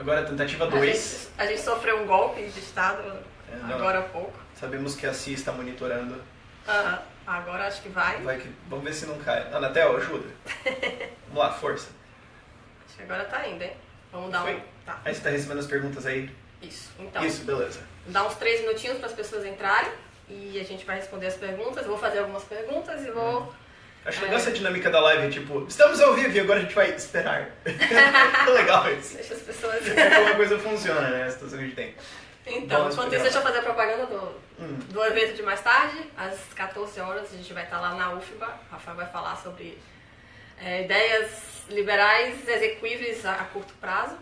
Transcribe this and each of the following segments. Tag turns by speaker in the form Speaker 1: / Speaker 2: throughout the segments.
Speaker 1: Agora tentativa 2.
Speaker 2: A gente sofreu um golpe de Estado agora há pouco.
Speaker 1: Sabemos que a CIA está monitorando.
Speaker 2: Agora acho que vai.
Speaker 1: Vamos ver se não cai. Anatel, ajuda. Vamos lá, força.
Speaker 2: Acho que agora tá indo, hein? Vamos dar Tá.
Speaker 1: Aí você tá recebendo as perguntas aí?
Speaker 2: Isso, então.
Speaker 1: Isso, beleza.
Speaker 2: Dá uns 3 minutinhos para as pessoas entrarem e a gente vai responder as perguntas. Eu vou fazer algumas perguntas e vou...
Speaker 1: Acho legal essa dinâmica da live, tipo, estamos ao vivo e agora a gente vai esperar. É legal isso.
Speaker 2: Deixa as pessoas...
Speaker 1: Como a coisa funciona, né? A situação que a gente tem.
Speaker 2: Então, enquanto isso, deixa eu fazer a propaganda do evento de mais tarde. Às 14 horas a gente vai estar lá na UFBA. O Rafael vai falar sobre ideias liberais execuíveis a curto prazo.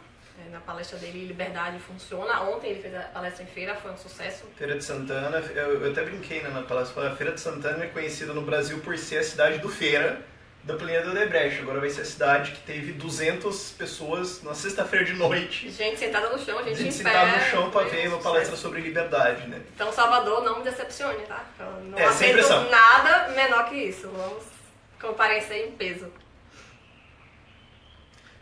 Speaker 2: Na palestra dele, Liberdade Funciona. Ontem ele fez a palestra em feira, foi um sucesso.
Speaker 1: Feira de Santana, eu até brinquei na palestra, a Feira de Santana é conhecida no Brasil por ser a cidade do Feira, da planilha do Odebrecht. Agora vai ser a cidade que teve 200 pessoas na sexta-feira de noite.
Speaker 2: Gente sentada no chão, gente em pé.
Speaker 1: Sentada no chão para ver uma palestra sobre liberdade, né?
Speaker 2: Então Salvador, não me decepcione, tá? Eu não
Speaker 1: aceito
Speaker 2: nada menor que isso. Vamos comparecer em peso.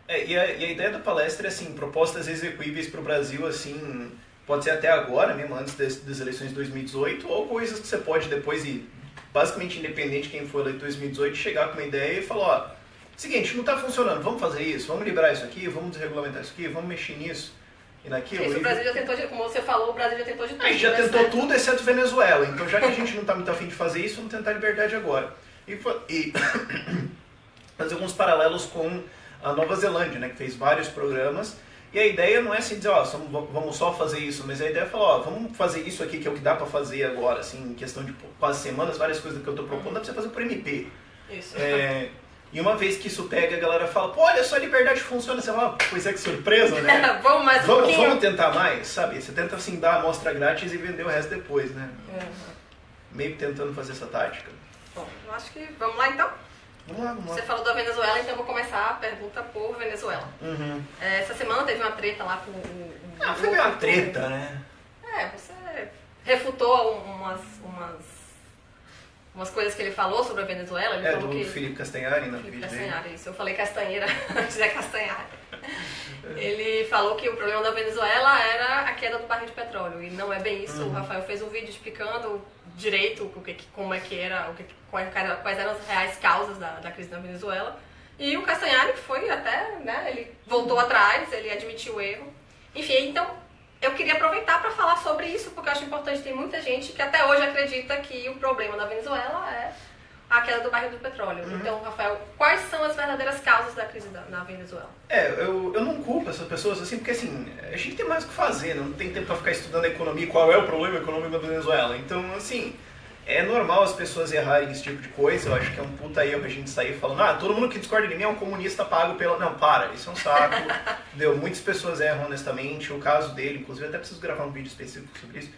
Speaker 1: E a ideia da palestra é assim, propostas execuíveis para o Brasil, assim, pode ser até agora, mesmo antes das eleições de 2018, ou coisas que você pode depois ir, basicamente independente de quem for eleito em 2018, chegar com uma ideia e falar, ó, seguinte, não está funcionando, vamos fazer isso, vamos liberar isso aqui, vamos desregulamentar isso aqui, vamos mexer nisso e naquilo.
Speaker 2: Isso, o Brasil já tentou, como você falou, o Brasil já tentou de tudo.
Speaker 1: A gente já tentou tudo, exceto Venezuela, então já que a gente não está muito afim de fazer isso, vamos tentar a liberdade agora. E fazer alguns paralelos com a Nova Zelândia, né, que fez vários programas, e a ideia não é assim dizer, ó, vamos só fazer isso, mas a ideia é falar, ó, vamos fazer isso aqui que é o que dá pra fazer agora, assim, em questão de quase semanas, várias coisas que eu tô propondo, dá pra você fazer por MP.
Speaker 2: Isso.
Speaker 1: E uma vez que isso pega, a galera fala, pô, olha só, a liberdade funciona, você fala, pois é, que surpresa, né?
Speaker 2: Vamos mais um pouquinho.
Speaker 1: Vamos tentar mais, sabe? Você tenta, assim, dar a amostra grátis e vender o resto depois, né? Meio que tentando fazer essa tática.
Speaker 2: Bom, eu acho que, vamos lá então?
Speaker 1: Vamos lá.
Speaker 2: Você falou da Venezuela, então eu vou começar a pergunta por Venezuela. Essa semana teve uma treta lá com o...
Speaker 1: foi meio uma treta, né?
Speaker 2: Você refutou umas coisas que ele falou sobre a Venezuela. Ele falou
Speaker 1: do
Speaker 2: que...
Speaker 1: Felipe Castanhari, no vídeo
Speaker 2: Castanhari, isso. Eu falei Castanheira, antes é Castanhari. Ele falou que o problema da Venezuela era a queda do barril de petróleo, e não é bem isso. O Rafael fez um vídeo explicando direito como é que era, quais eram as reais causas da crise na Venezuela. E o Castanhari foi até, né, ele voltou atrás, ele admitiu o erro. Enfim, então eu queria aproveitar para falar sobre isso, porque eu acho importante, tem muita gente que até hoje acredita que o problema da Venezuela é a queda do barril do petróleo. Então, Rafael, quais são as verdadeiras causas da crise na Venezuela?
Speaker 1: Eu não culpo essas pessoas assim, porque assim, a gente tem mais o que fazer, não tem tempo para ficar estudando a economia, qual é o problema econômico da Venezuela. Então, assim, é normal as pessoas errarem esse tipo de coisa. Eu acho que é um puta erro a gente sair falando, todo mundo que discorda de mim é um comunista pago pela... Não, para, isso é um saco. Entendeu? Muitas pessoas erram honestamente. O caso dele, inclusive, eu até preciso gravar um vídeo específico sobre isso.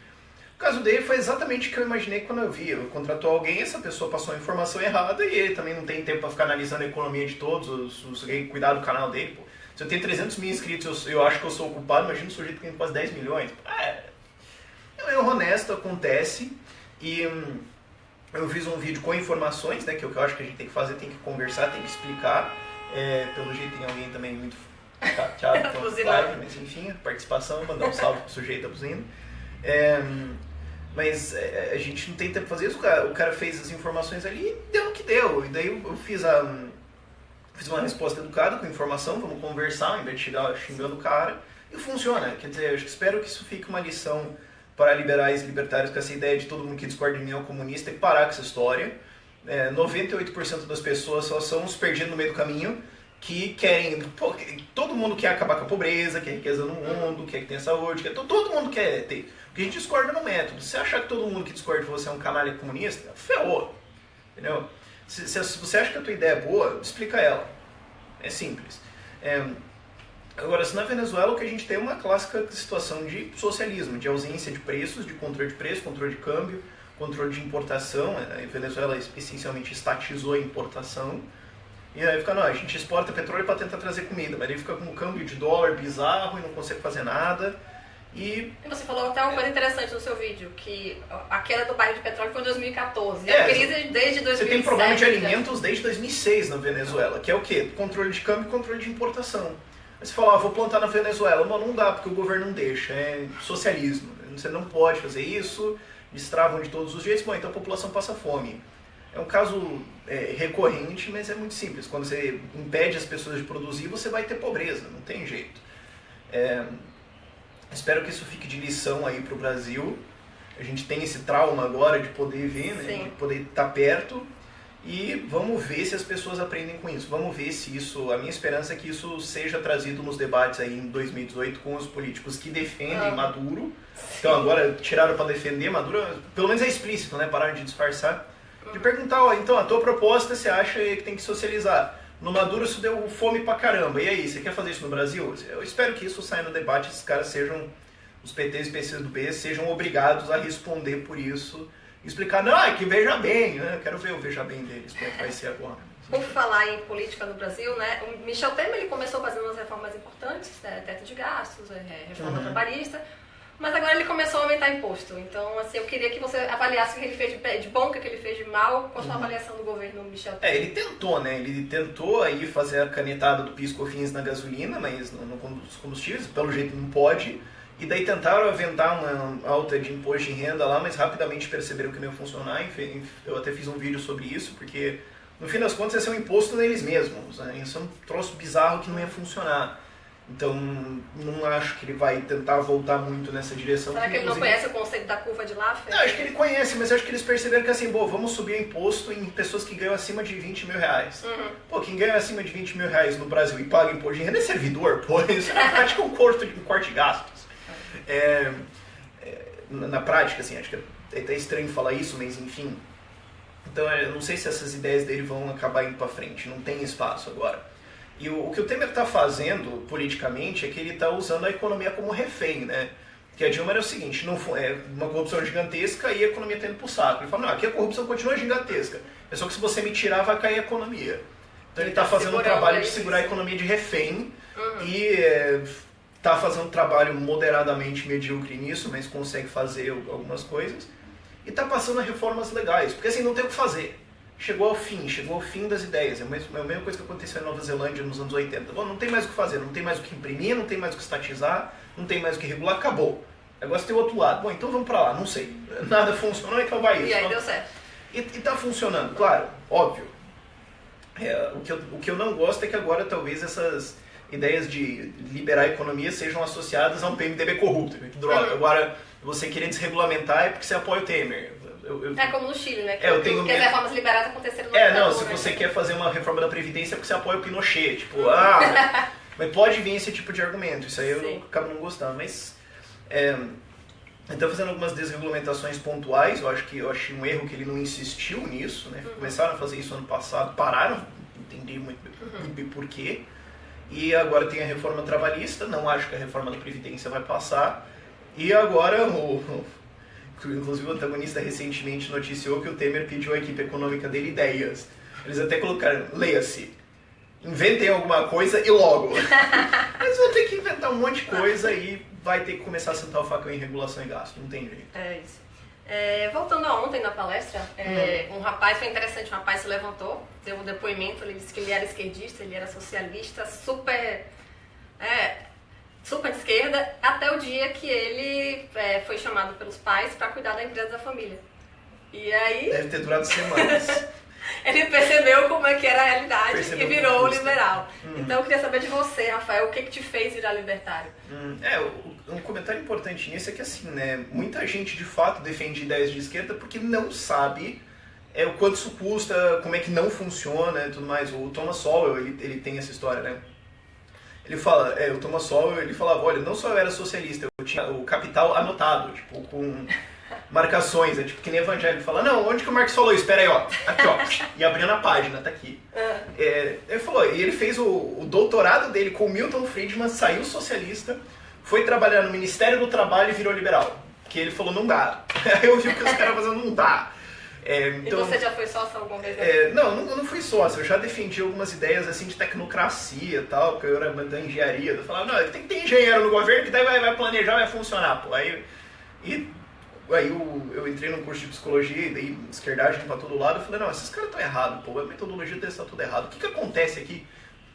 Speaker 1: O caso dele foi exatamente o que eu imaginei quando eu vi. Eu contratou alguém, essa pessoa passou a informação errada e ele também não tem tempo para ficar analisando a economia de todos, cuidar do canal dele. Pô. Se eu tenho 300 mil inscritos, eu acho que eu sou o culpado, imagina um sujeito que tem quase 10 milhões. É um erro honesto, acontece. E eu fiz um vídeo com informações, né, que é o que eu acho que a gente tem que fazer, tem que conversar, tem que explicar. Pelo jeito tem alguém também muito chateado com a live, mas enfim, participação, mandar um salve pro sujeito da buzina. Mas a gente não tem tempo pra fazer isso, o cara fez as informações ali e deu no que deu. E daí eu fiz uma resposta educada com informação, vamos conversar, ao invés de chegar xingando o cara. E funciona, quer dizer, eu espero que isso fique uma lição para liberais e libertários, com essa ideia de todo mundo que discorda de mim é um comunista, tem que parar com essa história. 98% das pessoas só são os perdidos no meio do caminho, que querem... todo mundo quer acabar com a pobreza, quer riqueza no mundo, quer que tenha saúde, todo mundo quer ter. Porque a gente discorda no método. Se você achar que todo mundo que discorda de você é um canalha comunista, ferrou. Entendeu? Se você acha que a tua ideia é boa, explica ela. É simples. Agora, se na Venezuela o que a gente tem é uma clássica situação de socialismo, de ausência de preços, de controle de preço, controle de câmbio, controle de importação. A Venezuela essencialmente estatizou a importação. E aí fica, a gente exporta petróleo para tentar trazer comida, mas aí fica com um câmbio de dólar bizarro e não consegue fazer nada. E
Speaker 2: você falou até uma coisa interessante no seu vídeo, que a queda do barril de petróleo foi em 2014, e a crise desde 2007.
Speaker 1: Você tem problema de alimentos desde 2006 na Venezuela, que é o quê? Controle de câmbio e controle de importação. Aí você fala, vou plantar na Venezuela. Mano, não dá, porque o governo não deixa, é socialismo. Você não pode fazer isso, destravam de todos os jeitos, bom, então a população passa fome. É um caso recorrente, mas é muito simples. Quando você impede as pessoas de produzir, você vai ter pobreza, não tem jeito. Espero que isso fique de lição aí para o Brasil. A gente tem esse trauma agora de poder ver, né, de poder estar perto. E vamos ver se as pessoas aprendem com isso. Vamos ver se isso... A minha esperança é que isso seja trazido nos debates aí em 2018 com os políticos que defendem Maduro. Então agora tiraram para defender Maduro, pelo menos é explícito, né? Pararam de disfarçar. De perguntar, então, a tua proposta você acha que tem que socializar. No Maduro isso deu fome pra caramba. E aí, você quer fazer isso no Brasil? Eu espero que isso saia no debate, esses caras sejam, os PTs e PCs do B, sejam obrigados a responder por isso. Explicar, não, é que veja bem, né? Eu quero ver o veja bem deles, como é que vai ser agora.
Speaker 2: Por falar em política no Brasil, né? O Michel Temer ele começou fazendo umas reformas importantes, teto de gastos, reforma trabalhista, mas agora ele começou a aumentar imposto. Então, assim, eu queria que você avaliasse o que ele fez de bom, o que ele fez de mal, com a sua avaliação do governo Michel Temer.
Speaker 1: Ele tentou, né? Ele tentou aí fazer a canetada do PIS/COFINS na gasolina, mas nos combustíveis, pelo jeito não pode. E daí tentaram aventar uma alta de imposto de renda lá, mas rapidamente perceberam que não ia funcionar. Eu até fiz um vídeo sobre isso, porque no fim das contas ia ser um imposto neles mesmos. Né? Isso é um troço bizarro que não ia funcionar. Então não acho que ele vai tentar voltar muito nessa direção.
Speaker 2: Será que ele não conhece o conceito da curva de Laffer?
Speaker 1: Não, acho que ele conhece, mas acho que eles perceberam que assim, vamos subir o imposto em pessoas que ganham acima de 20 mil reais. Pô, quem ganha acima de 20 mil reais no Brasil e paga imposto de renda é servidor, pô. Isso é prática um corte de gastos. Na prática, assim, acho que é até estranho falar isso, mas enfim. Então, eu não sei se essas ideias dele vão acabar indo pra frente, não tem espaço agora. E o que o Temer está fazendo politicamente é que ele está usando a economia como refém, né? Que a Dilma era o seguinte, não foi, uma corrupção gigantesca e a economia está indo pro saco. Ele fala, não, aqui a corrupção continua gigantesca, é só que se você me tirar vai cair a economia. Então ele está fazendo um trabalho de segurar a economia de refém e está fazendo um trabalho moderadamente medíocre nisso, mas consegue fazer algumas coisas. E está passando a reformas legais, porque assim, não tem o que fazer. Chegou ao fim das ideias. É a mesma coisa que aconteceu em Nova Zelândia nos anos 80. Bom, não tem mais o que fazer, não tem mais o que imprimir, não tem mais o que estatizar, não tem mais o que regular, acabou. Agora tem o outro lado. Bom, então vamos pra lá, não sei. Nada funcionou, então vai isso.
Speaker 2: E aí deu certo.
Speaker 1: E tá funcionando, claro, óbvio. O que eu não gosto é que agora talvez essas ideias de liberar a economia sejam associadas a um PMDB corrupto. Que droga, agora você querer desregulamentar é porque você apoia o Temer.
Speaker 2: É como no Chile, né? Que as reformas liberais aconteceram no
Speaker 1: se você quer fazer uma reforma da Previdência é porque você apoia o Pinochet. Tipo, mas pode vir esse tipo de argumento. Isso aí eu acabo não gostando. Mas, então fazendo algumas desregulamentações pontuais, eu achei um erro que ele não insistiu nisso, né? Começaram a fazer isso ano passado, pararam, não entendi muito bem por quê. E agora tem a reforma trabalhista, não acho que a reforma da Previdência vai passar. E agora inclusive o antagonista recentemente noticiou que o Temer pediu à equipe econômica dele ideias. Eles até colocaram, leia-se, inventem alguma coisa e logo. Eles vão ter que inventar um monte de coisa e vai ter que começar a sentar o facão em regulação e gasto, não tem jeito.
Speaker 2: É isso. Voltando a ontem na palestra, um rapaz, foi interessante, um rapaz se levantou, deu um depoimento, ele disse que ele era esquerdista, ele era socialista, super de esquerda, até o dia que ele foi chamado pelos pais para cuidar da empresa da família. E aí...
Speaker 1: Deve ter durado semanas.
Speaker 2: Ele percebeu como é que era a realidade e virou liberal. Então eu queria saber de você, Rafael, o que te fez virar libertário?
Speaker 1: Um comentário importante nisso é que assim, né, muita gente de fato defende ideias de esquerda porque não sabe o quanto isso custa, como é que não funciona e tudo mais. O Thomas Sowell, ele tem essa história, né? Ele fala, o Thomas Sowell, ele falava, olha, não só eu era socialista, eu tinha o Capital anotado, tipo, com marcações, tipo que nem Evangelho. Ele fala, não, onde que o Marx falou isso? Espera aí, ó, aqui, ó, e abrindo a página, tá aqui. Ele falou, e ele fez o doutorado dele com o Milton Friedman, saiu socialista, foi trabalhar no Ministério do Trabalho e virou liberal. Que ele falou, não dá. Aí eu vi o que os caras fazendo, não dá.
Speaker 2: Então, e você já foi sócio alguma vez?
Speaker 1: Não fui sócio, eu já defendi algumas ideias assim de tecnocracia e tal, porque eu era da engenharia, eu falava, não, tem que ter engenheiro no governo que daí vai planejar, vai funcionar, pô. Aí eu entrei num curso de psicologia e daí esquerdagem pra todo lado, eu falei, não, esses caras estão errados, pô, a metodologia deles tá tudo errado. O que acontece aqui?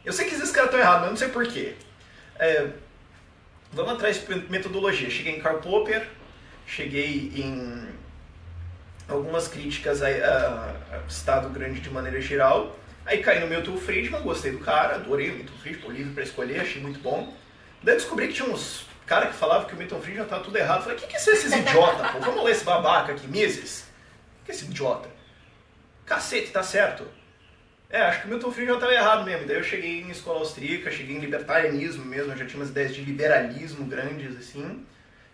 Speaker 1: Eu sei que esses caras estão errados, mas eu não sei por quê. Vamos atrás de metodologia. Cheguei em Karl Popper, cheguei em algumas críticas ao Estado grande de maneira geral. Aí caí no Milton Friedman, gostei do cara, adorei o Milton Friedman, livre para escolher, achei muito bom. Daí descobri que tinha uns caras que falavam que o Milton Friedman estava tudo errado. Falei, o que são esses idiotas, pô? Vamos ler esse babaca aqui, Mises? O que é esse idiota? Cacete, tá certo. Acho que o Milton Friedman estava errado mesmo. Daí eu cheguei em escola austríaca, cheguei em libertarianismo mesmo, eu já tinha umas ideias de liberalismo grandes, assim.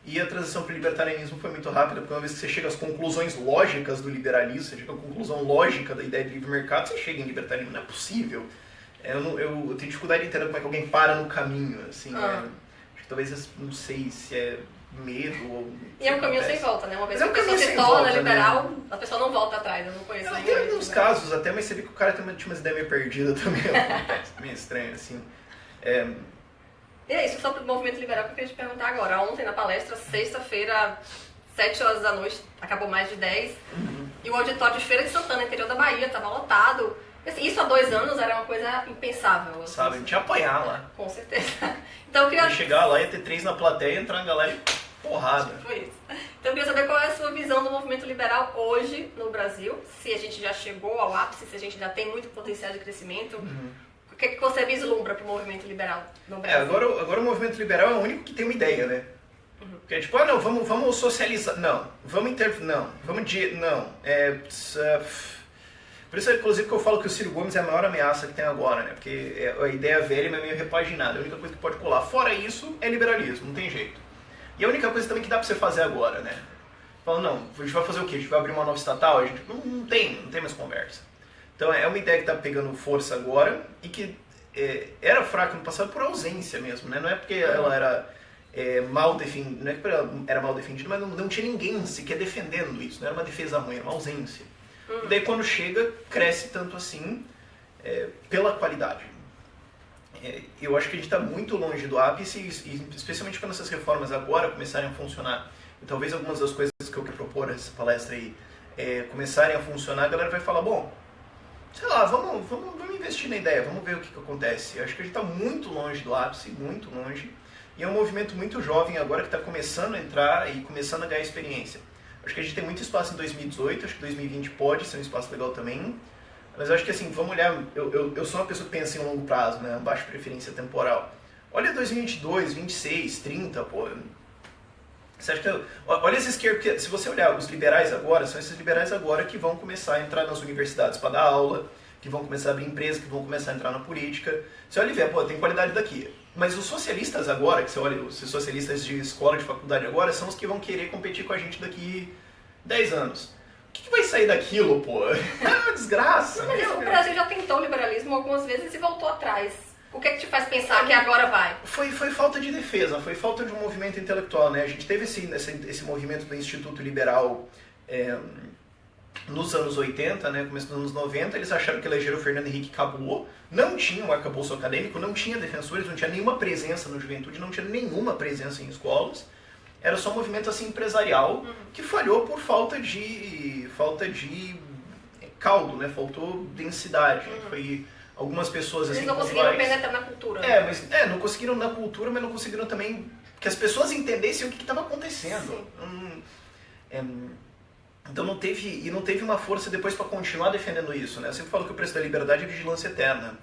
Speaker 1: E a transição para o libertarianismo foi muito rápida, porque uma vez que você chega às conclusões lógicas do liberalismo, você chega à conclusão lógica da ideia de livre mercado, você chega em libertarianismo. Não é possível. Eu tenho dificuldade de entender como é que alguém para no caminho, assim. Acho que talvez, não sei se é medo ou...
Speaker 2: E é um caminho sem volta, né? Uma vez que a pessoa se torna liberal, né? A pessoa não volta atrás. Eu não conheço ninguém.
Speaker 1: Tem alguns casos até, mas você vê que o cara tinha umas ideias meio perdidas também. Meio estranho, assim.
Speaker 2: E é isso, sobre o movimento liberal que eu queria te perguntar agora. Ontem na palestra, sexta-feira, 7 horas da noite, acabou mais de 10, e o auditório de Feira de Santana, interior da Bahia, estava lotado. Assim, isso há 2 anos era uma coisa impensável.
Speaker 1: Sabe, a gente ia apanhar lá.
Speaker 2: Com certeza. Então eu queria...
Speaker 1: Ia chegar lá, ia ter 3 na plateia, ia entrar a galera e porrada.
Speaker 2: Foi isso. Então eu queria saber qual é a sua visão do movimento liberal hoje no Brasil, se a gente já chegou ao ápice, se a gente ainda tem muito potencial de crescimento. O que você vislumbra para o movimento liberal no Brasil?
Speaker 1: Agora o movimento liberal é o único que tem uma ideia, né? Porque é tipo, não, vamos socializar. Não, vamos não, vamos não. Por isso, inclusive, que eu falo que o Ciro Gomes é a maior ameaça que tem agora, né? Porque a ideia velha é meio repaginada. A única coisa que pode colar fora isso é liberalismo, não tem jeito. E a única coisa também que dá pra você fazer agora, né? Fala, não, a gente vai fazer o quê? A gente vai abrir uma nova estatal? A gente não tem mais conversa. Então é uma ideia que tá pegando força agora e que era fraca no passado por ausência mesmo, né? Não é porque ela era mal defendida, não é que ela era mal defendida, mas não tinha ninguém sequer defendendo isso. Não era uma defesa ruim, era uma ausência. E daí quando chega, cresce tanto assim pela qualidade. Eu acho que a gente está muito longe do ápice, e especialmente quando essas reformas agora começarem a funcionar. E talvez algumas das coisas que eu quero propor nessa palestra aí começarem a funcionar, a galera vai falar, bom, sei lá, vamos investir na ideia, vamos ver o que acontece. Eu acho que a gente está muito longe do ápice, muito longe. E é um movimento muito jovem agora que está começando a entrar e começando a ganhar experiência. Acho que a gente tem muito espaço em 2018, acho que 2020 pode ser um espaço legal também. Mas eu acho que assim, vamos olhar, eu sou uma pessoa que pensa em longo prazo, né, baixa preferência temporal. Olha 2022, 26, 30, pô. Você acha que, olha essa esquerda, porque se você olhar os liberais agora, são esses liberais agora que vão começar a entrar nas universidades para dar aula, que vão começar a abrir empresas, que vão começar a entrar na política. Você olha e vê, pô, tem qualidade daqui. Mas os socialistas agora, que você olha, os socialistas de escola, de faculdade agora, são os que vão querer competir com a gente daqui 10 anos. O que vai sair daquilo, pô? É uma desgraça.
Speaker 2: Mas o Brasil já tentou o liberalismo algumas vezes e voltou atrás. O que é que te faz pensar que agora vai?
Speaker 1: Foi falta de defesa, foi falta de um movimento intelectual, né? A gente teve esse movimento do Instituto Liberal nos anos 80, né? Começo dos anos 90, eles acharam que elegeram o Fernando Henrique acabou, não tinha um arcabouço acadêmico, não tinha defensores, não tinha nenhuma presença na juventude, não tinha nenhuma presença em escolas. Era só um movimento assim empresarial que falhou por falta de caldo, né? Faltou densidade. Foi algumas pessoas assim.
Speaker 2: Eles não conseguiram penetrar na cultura.
Speaker 1: Não conseguiram na cultura, mas não conseguiram também que as pessoas entendessem o que estava acontecendo. Então não teve uma força depois para continuar defendendo isso, né? Eu sempre falo que o preço da liberdade é vigilância eterna.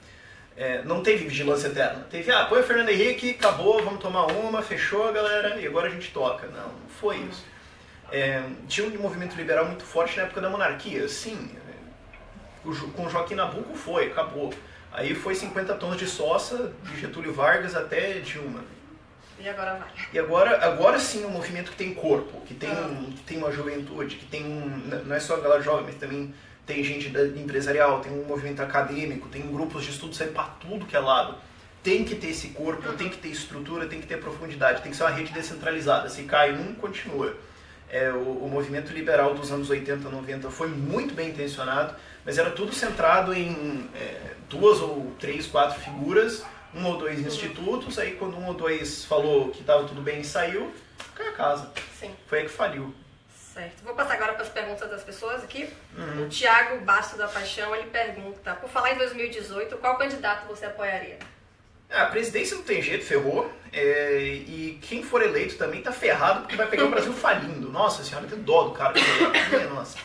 Speaker 1: Não teve vigilância eterna. Teve, põe o Fernando Henrique, acabou, vamos tomar uma, fechou, galera, e agora a gente toca. Não foi isso. Tinha um movimento liberal muito forte na época da monarquia, sim. Com Joaquim Nabuco foi, acabou. Aí foi 50 tons de Sossa, de Getúlio Vargas até Dilma.
Speaker 2: E agora vai.
Speaker 1: E agora sim é um movimento que tem corpo, que tem uma juventude, que tem não é só a galera jovem, mas também tem gente empresarial, tem um movimento acadêmico, tem grupos de estudo saindo para tudo que é lado. Tem que ter esse corpo, tem que ter estrutura, tem que ter profundidade, tem que ser uma rede descentralizada. Se cai um, continua. O movimento liberal dos anos 80, 90 foi muito bem intencionado, mas era tudo centrado em 2 ou 3, 4 figuras, 1 ou 2 institutos, aí quando 1 ou 2 falou que estava tudo bem e saiu, caiu a casa.
Speaker 2: Sim.
Speaker 1: Foi aí que faliu.
Speaker 2: Certo. Vou passar agora para as perguntas das pessoas aqui. O Tiago Basto da Paixão, ele pergunta, por falar em 2018, qual candidato você apoiaria?
Speaker 1: A presidência não tem jeito, ferrou. E quem for eleito também tá ferrado porque vai pegar o Brasil falindo. Nossa senhora, tem dó do cara. Nossa.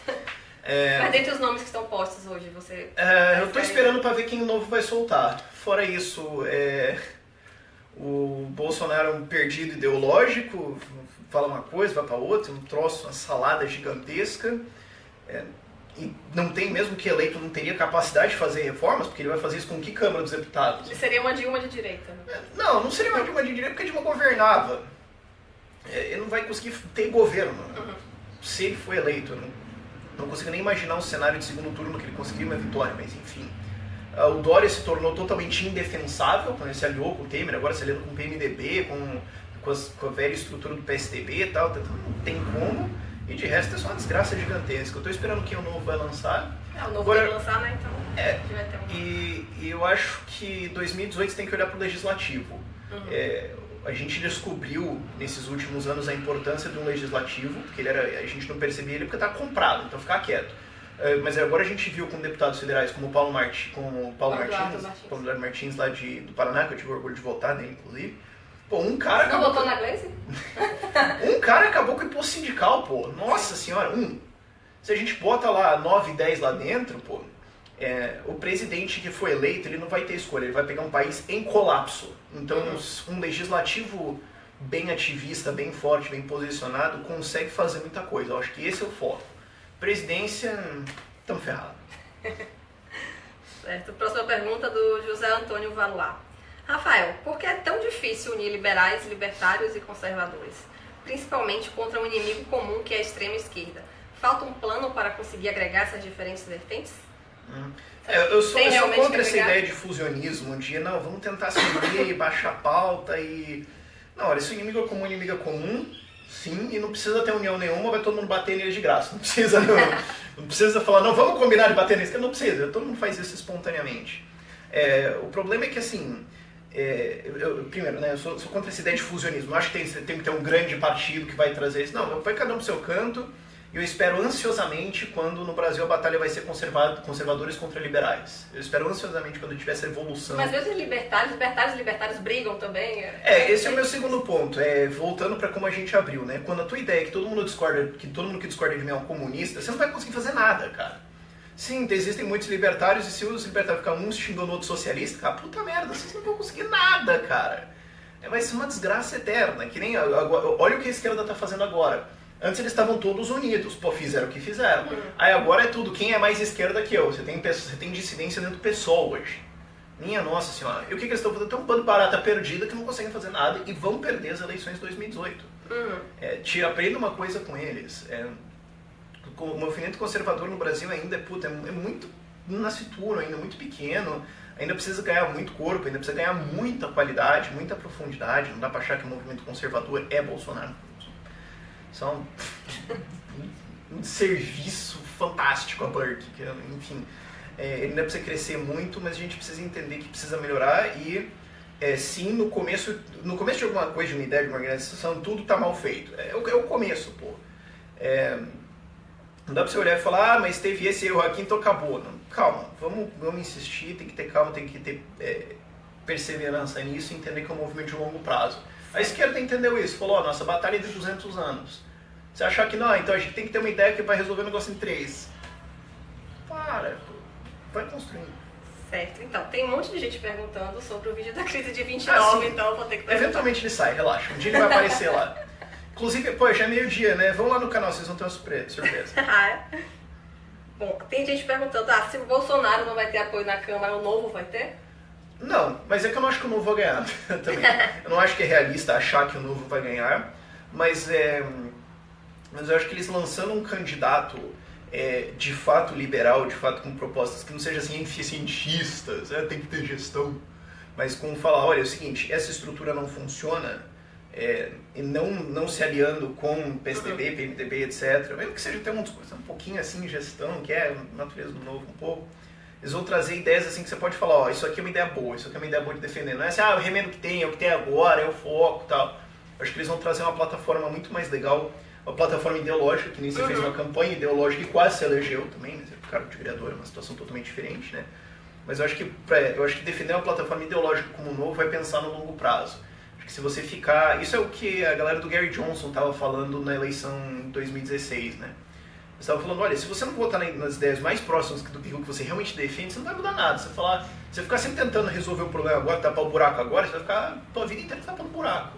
Speaker 2: Mas dentre os nomes que estão postos hoje, você...
Speaker 1: eu tô esperando pra ver quem o novo vai soltar. Fora isso, o Bolsonaro é um perdido ideológico, fala uma coisa, vai pra outra, um troço, uma salada gigantesca. E não tem, mesmo que eleito, não teria capacidade de fazer reformas, porque ele vai fazer isso com que Câmara dos Deputados?
Speaker 2: Ele seria uma Dilma de direita. Né?
Speaker 1: Não seria uma Dilma de direita porque a Dilma governava. Ele não vai conseguir ter governo se ele for eleito. Não consigo nem imaginar um cenário de segundo turno que ele conseguiria uma vitória, mas enfim. O Dória se tornou totalmente indefensável quando ele se aliou com o Temer, agora se aliando com o PMDB, com a velha estrutura do PSDB e tal, não tem como. E de resto é só uma desgraça gigantesca. Eu tô esperando quem o novo vai lançar.
Speaker 2: O novo vai lançar, né? Então vai ter
Speaker 1: e eu acho que 2018 tem que olhar pro legislativo. A gente descobriu nesses últimos anos a importância de um legislativo, porque a gente não percebia ele porque estava comprado, então ficar quieto. Mas agora a gente viu com deputados federais como o Paulo Martins lá do Paraná, que eu tive orgulho de votar nele, inclusive. Pô, um cara...
Speaker 2: Não votou na Gleice?
Speaker 1: Um cara acabou com o imposto sindical, pô. Nossa senhora, Se a gente bota lá 9, 10 lá dentro, pô, o presidente que foi eleito, ele não vai ter escolha, ele vai pegar um país em colapso. Então, um legislativo bem ativista, bem forte, bem posicionado, consegue fazer muita coisa. Eu acho que esse é o foco. Presidência, estamos ferrados.
Speaker 2: Certo. Próxima pergunta do José Antônio Valois. Rafael, por que é tão difícil unir liberais, libertários e conservadores? Principalmente contra um inimigo comum que é a extrema esquerda. Falta um plano para conseguir agregar essas diferentes vertentes?
Speaker 1: Eu sou contra essa ideia de fusionismo, vamos tentar se unir e baixar a pauta e... Não, olha, se o inimigo é comum, sim, e não precisa ter união nenhuma, vai todo mundo bater nele de graça. Não precisa, não precisa falar, não, vamos combinar de bater nele, não precisa, todo mundo faz isso espontaneamente. O problema é que, assim... primeiro, eu sou contra essa ideia de fusionismo. Eu acho que tem que ter um grande partido que vai trazer isso. Não, vai cada um pro seu canto. E eu espero ansiosamente quando no Brasil a batalha vai ser conservadores contra liberais. Eu espero ansiosamente quando tiver essa evolução.
Speaker 2: Mas mesmo libertários brigam também.
Speaker 1: Esse é o meu segundo ponto. Voltando para como a gente abriu, né? Quando a tua ideia é que todo mundo que discorda de mim é um comunista, você não vai conseguir fazer nada, cara. Sim, existem muitos libertários e se os libertários ficarem um xingando o outro socialista, cara, puta merda, vocês não vão conseguir nada, cara. Vai ser uma desgraça eterna, que nem agora, olha o que a esquerda tá fazendo agora. Antes eles estavam todos unidos, fizeram o que fizeram. Aí agora é tudo, quem é mais esquerda que eu? Você tem dissidência dentro do PSOL hoje. Minha nossa senhora. E o que eles estão fazendo? Estão um bando de barata perdida que não conseguem fazer nada e vão perder as eleições de 2018. Aprenda uma coisa com eles. O movimento conservador no Brasil ainda é muito nascituro, ainda muito pequeno, ainda precisa ganhar muito corpo, ainda precisa ganhar muita qualidade, muita profundidade. Não dá pra achar que o movimento conservador é Bolsonaro. São um serviço fantástico a Burke, enfim, ele ainda precisa crescer muito, mas a gente precisa entender que precisa melhorar e sim, no começo de alguma coisa, de uma ideia, de uma organização, tudo tá mal feito. É o começo, pô. Não dá pra você olhar e falar, mas teve esse erro aqui, então acabou. Não, calma, vamos insistir, tem que ter calma, tem que ter perseverança nisso e entender que é um movimento de longo prazo. A esquerda entendeu isso, falou, nossa batalha é de 200 anos. Você achar que não, então a gente tem que ter uma ideia que vai resolver o negócio em 3. Para, vai construindo.
Speaker 2: Certo, então, tem um monte de gente perguntando sobre o vídeo da crise de 29, então eu vou ter que perguntar.
Speaker 1: Eventualmente ele sai, relaxa, um dia ele vai aparecer lá. Inclusive, já é meio-dia, né? Vão lá no canal, vocês vão ter uma surpresa.
Speaker 2: Bom, tem gente perguntando, se o Bolsonaro não vai ter apoio na Câmara, o Novo vai ter?
Speaker 1: Não, mas é que eu não acho que o Novo vai ganhar também. Eu não acho que é realista achar que o Novo vai ganhar, mas eu acho que eles lançando um candidato de fato liberal, de fato com propostas que não sejam assim eficientistas, tem que ter gestão, mas com falar, olha, é o seguinte, essa estrutura não funciona, e não se aliando com PSDB, PMDB, etc. Mesmo que seja até uma discussão um pouquinho assim, gestão, que é a natureza do Novo um pouco, eles vão trazer ideias assim que você pode falar, isso aqui é uma ideia boa, isso aqui é uma ideia boa de defender. Não é assim, o remendo que tem, é o que tem agora, é o foco e tal. Eu acho que eles vão trazer uma plataforma muito mais legal, uma plataforma ideológica, que nem você fez uma campanha ideológica e quase se elegeu também, mas o cargo de vereador é uma situação totalmente diferente, né? Mas eu acho que defender uma plataforma ideológica como o Novo vai pensar no longo prazo. Acho que se você ficar... Isso é o que a galera do Gary Johnson estava falando na eleição em 2016, né? Eles estavam falando, olha, se você não votar nas ideias mais próximas do que você realmente defende, você não vai mudar nada. Você ficar sempre tentando resolver o problema agora, tapar o buraco agora, você vai ficar a tua vida inteira tapando o buraco.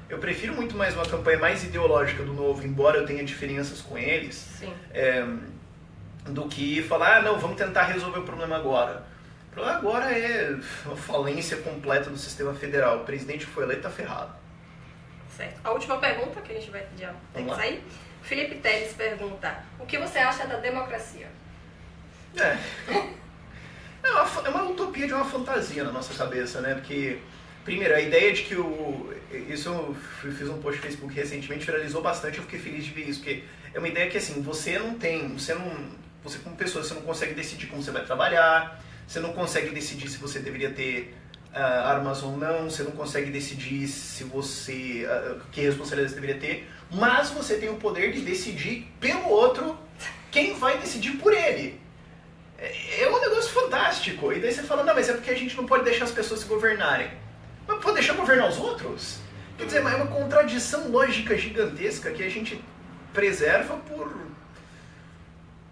Speaker 1: Eu prefiro muito mais uma campanha mais ideológica do Novo, embora eu tenha diferenças com eles, do que falar, não, vamos tentar resolver o problema agora. O problema agora é uma falência completa do sistema federal. O presidente que foi eleito está ferrado.
Speaker 2: Certo. A última pergunta, que a gente vai já ter que sair. Felipe Teles pergunta, o que você acha da democracia?
Speaker 1: É uma utopia de uma fantasia na nossa cabeça, né? Porque, primeiro, a ideia de que isso eu fiz um post no Facebook recentemente, viralizou bastante, eu fiquei feliz de ver isso, porque é uma ideia que, assim, você como pessoa, você não consegue decidir como você vai trabalhar, você não consegue decidir se você deveria ter armas ou não, você não consegue decidir se você que responsabilidade você deveria ter, mas você tem o poder de decidir pelo outro quem vai decidir por ele. É um negócio fantástico. E daí você fala, não, mas é porque a gente não pode deixar as pessoas se governarem. Mas pode deixar governar os outros? Quer dizer, é uma contradição lógica gigantesca que a gente preserva por...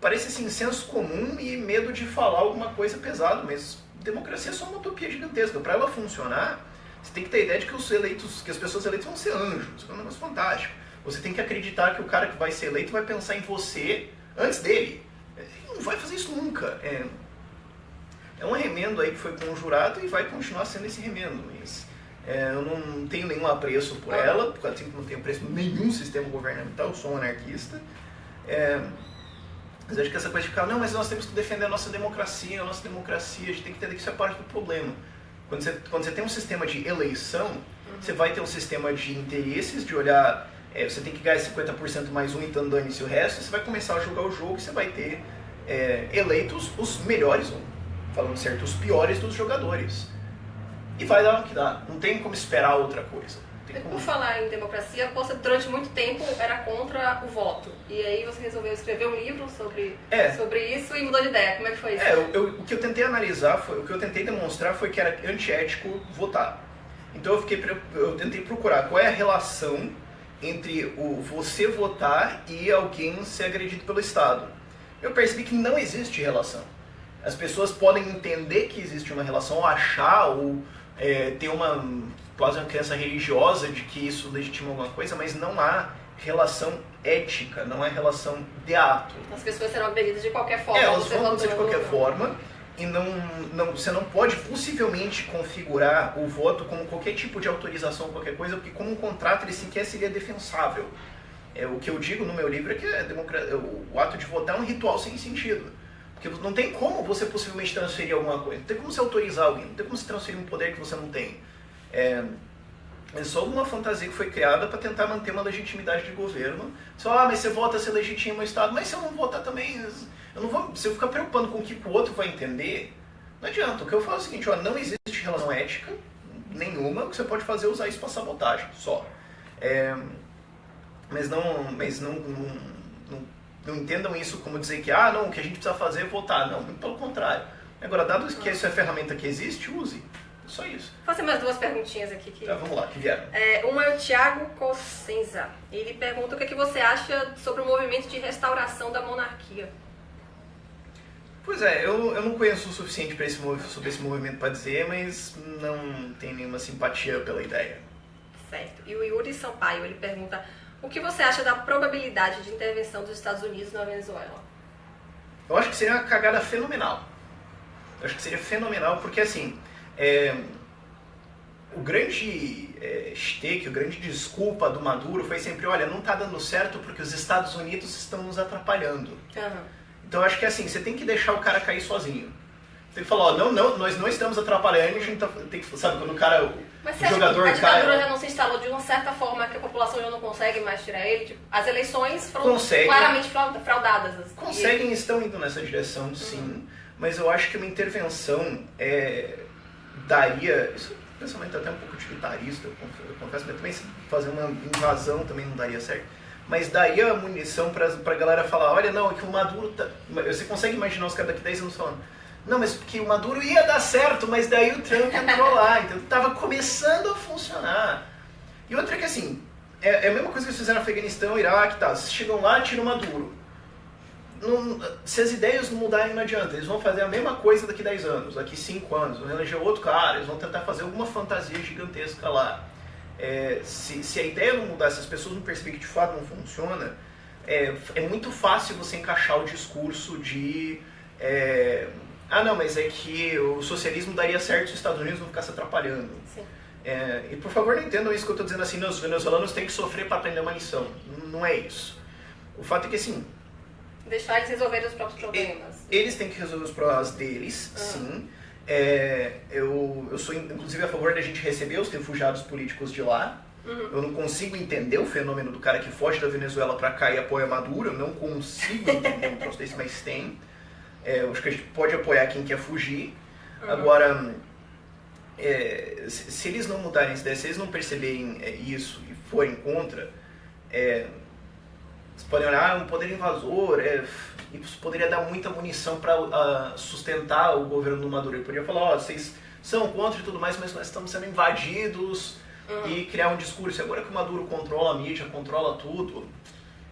Speaker 1: Parece assim, senso comum e medo de falar alguma coisa pesada, mas democracia é só uma utopia gigantesca. Para ela funcionar, você tem que ter a ideia de que as pessoas eleitas vão ser anjos. É um negócio fantástico. Você tem que acreditar que o cara que vai ser eleito vai pensar em você antes dele. Ele não vai fazer isso nunca. É um remendo aí que foi conjurado e vai continuar sendo esse remendo. Mas eu não tenho nenhum apreço por ela, porque assim que não tenho apreço por nenhum sistema governamental, eu sou um anarquista. Mas acho que essa coisa de ficar, não, mas nós temos que defender a nossa democracia, a gente tem que entender que isso é parte do problema. Quando você tem um sistema de eleição, você vai ter um sistema de interesses, de olhar, você tem que ganhar 50% mais um, então dane-se o resto, você vai começar a jogar o jogo e você vai ter eleitos os melhores, ou, falando certo, os piores dos jogadores. E vai dar o que dá, não tem como esperar outra coisa.
Speaker 2: Por falar em democracia, você durante muito tempo era contra o voto. E aí você resolveu escrever um livro sobre isso e mudou de ideia. Como é que foi isso?
Speaker 1: O que eu tentei analisar, o que eu tentei demonstrar foi que era antiético votar. Então eu tentei procurar qual é a relação entre você votar e alguém ser agredido pelo Estado. Eu percebi que não existe relação. As pessoas podem entender que existe uma relação, ou achar, ou ter quase uma crença religiosa de que isso legitima alguma coisa, mas não há relação ética, não há relação de ato.
Speaker 2: As pessoas serão agredidas de qualquer forma.
Speaker 1: Elas vão acontecer de qualquer forma, e você não pode possivelmente configurar o voto como qualquer tipo de autorização, qualquer coisa, porque como um contrato ele sequer seria defensável. O que eu digo no meu livro é que o ato de votar é um ritual sem sentido. Porque não tem como você possivelmente transferir alguma coisa, não tem como você autorizar alguém, não tem como você transferir um poder que você não tem. É só uma fantasia que foi criada para tentar manter uma legitimidade de governo. Mas você vota, você legitima o Estado. Mas se eu não votar também, se eu ficar preocupando com o que o outro vai entender, não adianta. O que eu falo é o seguinte, não existe relação ética nenhuma, o que você pode fazer é usar isso para sabotagem, só. Mas não entendam isso como dizer que o que a gente precisa fazer é votar. Não, pelo contrário. Agora, dado que essa é a ferramenta que existe, use. Só isso.
Speaker 2: Vou fazer mais duas perguntinhas aqui.
Speaker 1: Tá, vamos lá, que vieram.
Speaker 2: Uma é o Thiago Cossenza. Ele pergunta o que você acha sobre o movimento de restauração da monarquia.
Speaker 1: Pois eu não conheço o suficiente sobre esse movimento para dizer, mas não tenho nenhuma simpatia pela ideia.
Speaker 2: Certo. E o Yuri Sampaio, ele pergunta o que você acha da probabilidade de intervenção dos Estados Unidos na Venezuela?
Speaker 1: Eu acho que seria uma cagada fenomenal. Eu acho que seria fenomenal porque, assim, o grande a grande desculpa do Maduro foi sempre, olha, não está dando certo porque os Estados Unidos estão nos atrapalhando. Então eu acho que assim, você tem que deixar o cara cair sozinho. Tem que falar, não, nós não estamos atrapalhando, a gente tem que, sabe, quando o cara,
Speaker 2: mas
Speaker 1: o jogador
Speaker 2: cai... a ditadura já não se instalou de uma certa forma que a população já não consegue mais tirar ele? Tipo, as eleições foram claramente fraudadas.
Speaker 1: Conseguem, estão indo nessa direção, sim. Mas eu acho que uma intervenção daria... Isso é um pensamento até um pouco utilitarista, eu confesso, mas também fazer uma invasão também não daria certo. Mas daria munição pra galera falar, olha, não, é que o Maduro tá... Você consegue imaginar os caras daqui 10 anos falando, Não, mas porque o Maduro ia dar certo, mas daí o Trump entrou lá, então estava começando a funcionar. E outra que assim, é a mesma coisa que eles fizeram no Afeganistão, Iraque e tal. Vocês chegam lá e tiram o Maduro. Se as ideias não mudarem, não adianta. Eles vão fazer a mesma coisa daqui 10 anos, daqui 5 anos. Vão eleger outro cara, eles vão tentar fazer alguma fantasia gigantesca lá. Se a ideia não mudar, se as pessoas não perceberem que de fato não funciona, é muito fácil você encaixar o discurso de... não, mas é que o socialismo daria certo se os Estados Unidos não ficassem atrapalhando.
Speaker 2: Sim.
Speaker 1: E por favor não entendam isso que eu estou dizendo assim, os venezuelanos têm que sofrer para aprender uma lição. Não é isso. O fato é que assim...
Speaker 2: Deixar eles resolverem os próprios problemas.
Speaker 1: Eles têm que resolver os problemas deles, sim. Eu sou inclusive a favor da gente receber os refugiados políticos de lá. Eu não consigo entender o fenômeno do cara que foge da Venezuela para cá e apoia Maduro. Eu não consigo entender um troço desse, mas tem. Eu acho que a gente pode apoiar quem quer fugir. Agora, se eles não mudarem essa ideia, se eles não perceberem isso e forem contra, vocês podem olhar, um poder invasor, isso poderia dar muita munição para sustentar o governo do Maduro. Ele poderia falar, vocês são contra e tudo mais, mas nós estamos sendo invadidos, e criar um discurso. E agora que o Maduro controla a mídia, controla tudo,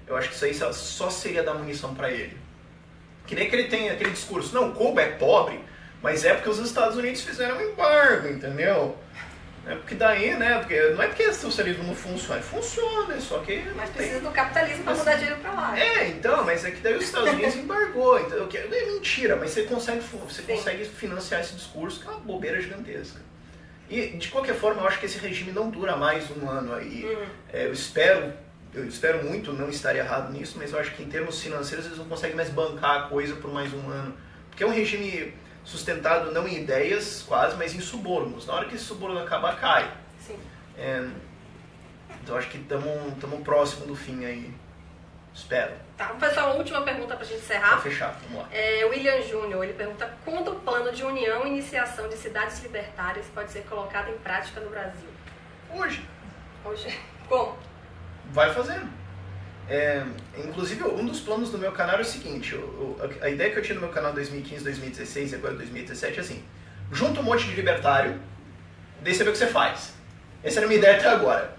Speaker 1: eu acho que isso aí só seria dar munição para ele. Que nem que ele tem aquele discurso, não, Cuba é pobre, mas é porque os Estados Unidos fizeram um embargo, entendeu? Porque daí, né, não é porque o socialismo não funciona, só que...
Speaker 2: Mas precisa do capitalismo para mudar dinheiro para lá.
Speaker 1: Então, mas é que daí os Estados Unidos embargou, então, é mentira, mas você consegue financiar esse discurso, que é uma bobeira gigantesca. E, de qualquer forma, eu acho que esse regime não dura mais um ano aí. Eu espero muito não estar errado nisso, mas eu acho que em termos financeiros eles não conseguem mais bancar a coisa por mais um ano. Porque é um regime sustentado não em ideias, quase, mas em subornos. Na hora que esse suborno acabar, cai.
Speaker 2: Sim.
Speaker 1: Então acho que estamos próximo do fim aí. Espero.
Speaker 2: Tá, vamos fazer uma última pergunta pra gente encerrar.
Speaker 1: Pra fechar, vamos lá.
Speaker 2: William Júnior, ele pergunta: quando o plano de união e iniciação de cidades libertárias pode ser colocado em prática no Brasil?
Speaker 1: Hoje.
Speaker 2: Como?
Speaker 1: Vai fazendo. Inclusive, um dos planos do meu canal é o seguinte, a ideia que eu tinha no meu canal em 2015, 2016 e agora 2017 é assim: junta um monte de libertário, daí você vê o que você faz. Essa era a minha ideia até agora.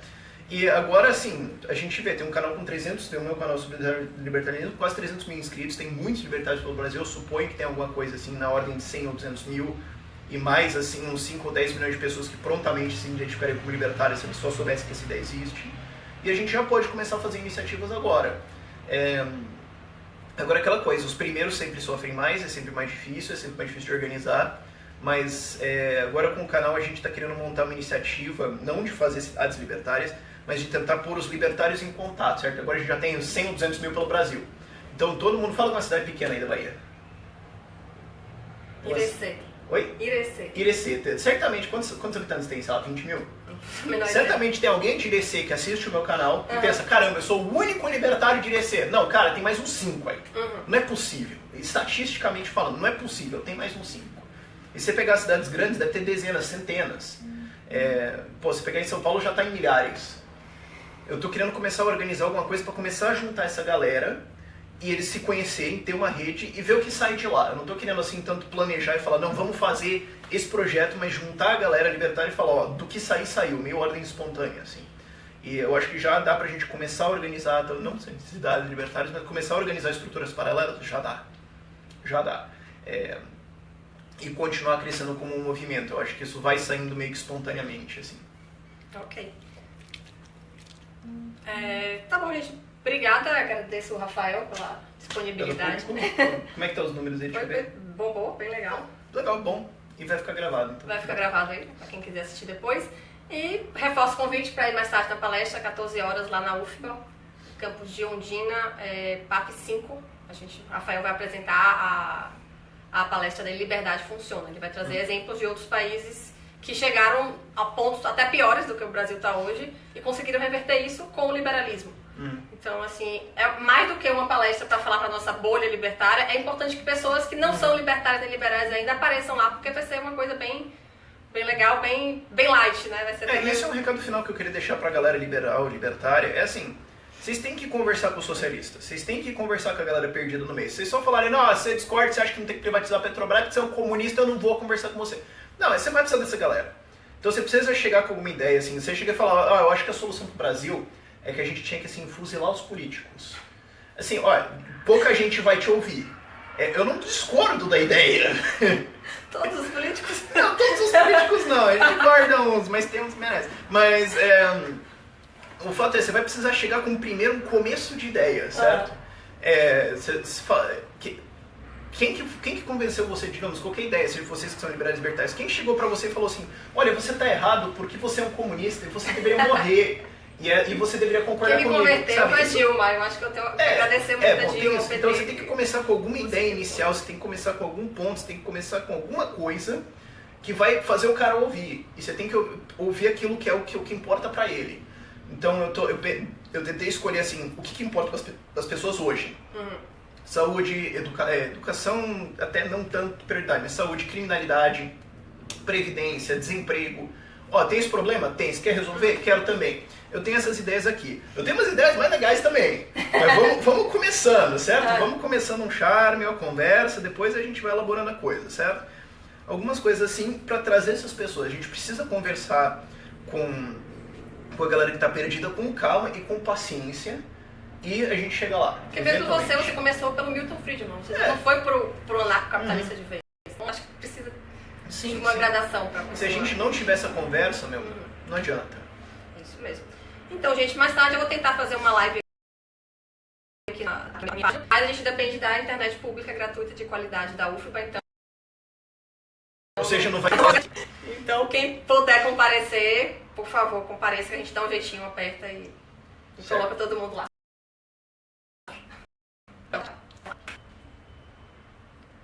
Speaker 1: E agora, assim, a gente vê, tem um canal com 300, tem o meu canal sobre libertarianismo, quase 300 mil inscritos, tem muitos libertários pelo Brasil, eu suponho que tem alguma coisa assim na ordem de 100 ou 200 mil, e mais, assim, uns 5 ou 10 milhões de pessoas que prontamente se identificariam como libertárias se eles só soubessem que essa ideia existe. E a gente já pode começar a fazer iniciativas agora. Agora aquela coisa, os primeiros sempre sofrem mais, é sempre mais difícil de organizar, mas agora com o canal a gente está querendo montar uma iniciativa, não de fazer cidades libertárias, mas de tentar pôr os libertários em contato, certo? Agora a gente já tem 100 ou 200 mil pelo Brasil. Então todo mundo fala de uma cidade pequena aí da Bahia.
Speaker 2: Irecê.
Speaker 1: Oi? Irecê. Certamente, quantos habitantes tem? Sei lá, 20 mil? Certamente tem alguém de Irecê que assiste o meu canal e pensa, caramba, eu sou o único libertário de Irecê. Não, cara, tem mais uns 5 aí. Não é possível. Estatisticamente falando, não é possível, tem mais uns 5. E se você pegar cidades grandes, deve ter dezenas, centenas. Se pegar em São Paulo, já está em milhares. Eu estou querendo começar a organizar alguma coisa para começar a juntar essa galera e eles se conhecerem, ter uma rede e ver o que sai de lá. Eu não estou querendo assim tanto planejar e falar, não, vamos fazer esse projeto, mas juntar a galera libertária e falar, do que sair, saiu, meio ordem espontânea, assim. E eu acho que já dá pra gente começar a organizar, não cidades libertárias, mas começar a organizar estruturas paralelas, já dá. E continuar crescendo como um movimento. Eu acho que isso vai saindo meio que espontaneamente, assim.
Speaker 2: Ok. Tá bom, gente. Obrigada, agradeço o Rafael pela disponibilidade.
Speaker 1: Como é que estão os números aí? Deixa eu ver.
Speaker 2: Bombou, bem legal.
Speaker 1: Legal, bom. E vai ficar gravado, então.
Speaker 2: Vai ficar gravado aí, pra quem quiser assistir depois. E reforço o convite para ir mais tarde na palestra, 14 horas, lá na UFBA, campus de Ondina, PAP 5. O Rafael vai apresentar a palestra dele, Liberdade Funciona. Ele vai trazer exemplos de outros países que chegaram a pontos até piores do que o Brasil está hoje e conseguiram reverter isso com o liberalismo. Então, assim, é mais do que uma palestra para falar para nossa bolha libertária. É importante que pessoas que não são libertárias nem liberais ainda apareçam lá, porque vai ser uma coisa bem legal, bem light, né? Vai ser
Speaker 1: esse é um recado final que eu queria deixar pra galera liberal, libertária. É assim, Vocês têm que conversar com os socialistas, vocês têm que conversar com a galera perdida no meio. Vocês só falarem, não, você discorda, você acha que não tem que privatizar a Petrobras, porque você é um comunista, eu não vou conversar com você. Não, você vai precisar dessa galera. Então você precisa chegar com alguma ideia, assim, você chega e falar, eu acho que a solução pro Brasil é que a gente tinha que, assim, fuzilar os políticos. Assim, olha, pouca gente vai te ouvir. Eu não discordo da ideia.
Speaker 2: Todos os políticos?
Speaker 1: Não, todos os políticos não, a gente guarda uns, mas tem uns que merecem. Mas o fato é, você vai precisar chegar com primeiro um começo de ideia, certo? Quem que convenceu você, digamos, qualquer ideia, se vocês que são liberais libertários, quem chegou pra você e falou assim, olha, você tá errado porque você é um comunista e você deveria morrer. E você deveria concordar
Speaker 2: comigo.
Speaker 1: Quem me
Speaker 2: converteu foi a Dilma, eu acho que eu tenho que agradecer muito a Dilma.
Speaker 1: Então você tem que começar com alguma ideia inicial, você tem que começar com algum ponto, você tem que começar com alguma coisa que vai fazer o cara ouvir. E você tem que ouvir aquilo que é o que importa pra ele. Então eu tentei escolher assim, o que importa para as pessoas hoje. Saúde, educação, até não tanto prioridade, mas saúde, criminalidade, previdência, desemprego. Ó, tem esse problema? Tem. Você quer resolver? Quero também. Eu tenho essas ideias aqui. Eu tenho umas ideias mais legais também. Mas vamos começando, certo? Vamos começando um charme, uma conversa, depois a gente vai elaborando a coisa, certo? Algumas coisas assim para trazer essas pessoas. A gente precisa conversar com a galera que está perdida com calma e com paciência. E a gente chega lá.
Speaker 2: Porque mesmo você começou pelo Milton Friedman. Você não foi pro anarcocapitalista de vez. Então acho que precisa de uma gradação para
Speaker 1: Se a gente não tiver essa conversa, não adianta.
Speaker 2: Isso mesmo. Então, gente, mais tarde eu vou tentar fazer uma live aqui na minha página. Mas a gente depende da internet pública gratuita de qualidade da UFBA, então...
Speaker 1: Ou seja, não vai...
Speaker 2: Então, quem puder comparecer, por favor, compareça, que a gente dá um jeitinho, aperta e coloca todo mundo lá.